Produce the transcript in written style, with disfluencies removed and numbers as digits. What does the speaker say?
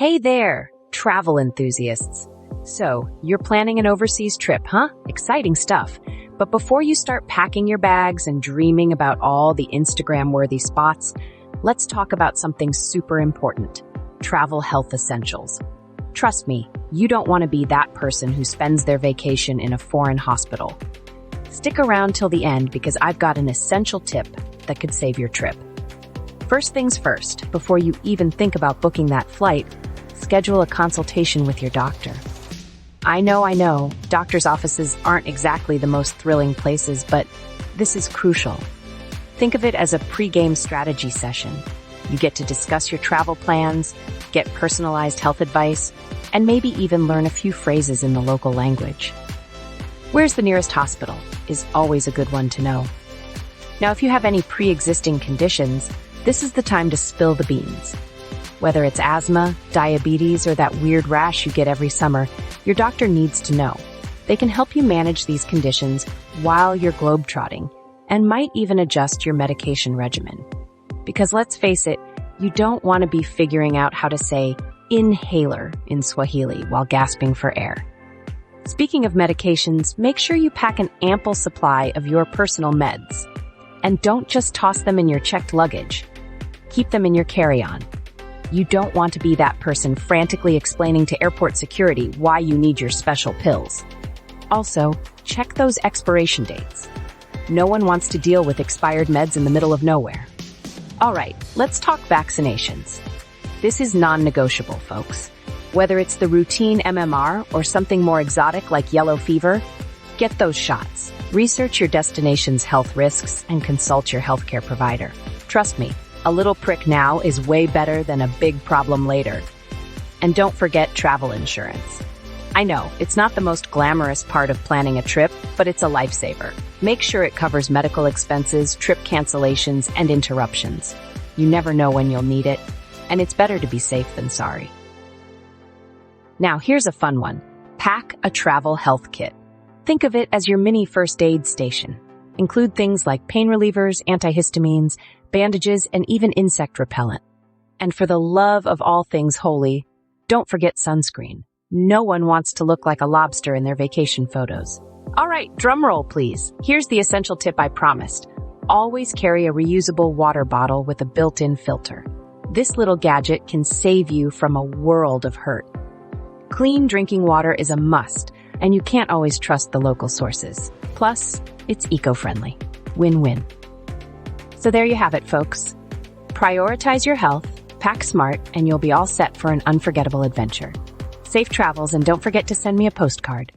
Hey there, travel enthusiasts. So, you're planning an overseas trip, huh? Exciting stuff. But before you start packing your bags and dreaming about all the Instagram-worthy spots, let's talk about something super important: travel health essentials. Trust me, you don't want to be that person who spends their vacation in a foreign hospital. Stick around till the end because I've got an essential tip that could save your trip. First things first, before you even think about booking that flight, schedule a consultation with your doctor. I know, doctors' offices aren't exactly the most thrilling places, but this is crucial. Think of it as a pre-game strategy session. You get to discuss your travel plans, get personalized health advice, and maybe even learn a few phrases in the local language. Where's the nearest hospital is always a good one to know. Now, if you have any pre-existing conditions, this is the time to spill the beans. Whether it's asthma, diabetes, or that weird rash you get every summer, your doctor needs to know. They can help you manage these conditions while you're globetrotting and might even adjust your medication regimen. Because let's face it, you don't want to be figuring out how to say inhaler in Swahili while gasping for air. Speaking of medications, make sure you pack an ample supply of your personal meds. And don't just toss them in your checked luggage. Keep them in your carry-on. You don't want to be that person frantically explaining to airport security why you need your special pills. Also, check those expiration dates. No one wants to deal with expired meds in the middle of nowhere. All right, let's talk vaccinations. This is non-negotiable, folks. Whether it's the routine MMR or something more exotic like yellow fever, get those shots. Research your destination's health risks and consult your healthcare provider. Trust me, a little prick now is way better than a big problem later. And don't forget travel insurance. I know, it's not the most glamorous part of planning a trip, but it's a lifesaver. Make sure it covers medical expenses, trip cancellations, and interruptions. You never know when you'll need it, and it's better to be safe than sorry. Now, here's a fun one. Pack a travel health kit. Think of it as your mini first aid station. Include things like pain relievers, antihistamines, bandages, and even insect repellent. And for the love of all things holy, don't forget sunscreen. No one wants to look like a lobster in their vacation photos. All right, drum roll, please. Here's the essential tip I promised. Always carry a reusable water bottle with a built-in filter. This little gadget can save you from a world of hurt. Clean drinking water is a must, and you can't always trust the local sources. Plus, it's eco-friendly. Win-win. So there you have it, folks. Prioritize your health, pack smart, and you'll be all set for an unforgettable adventure. Safe travels, and don't forget to send me a postcard.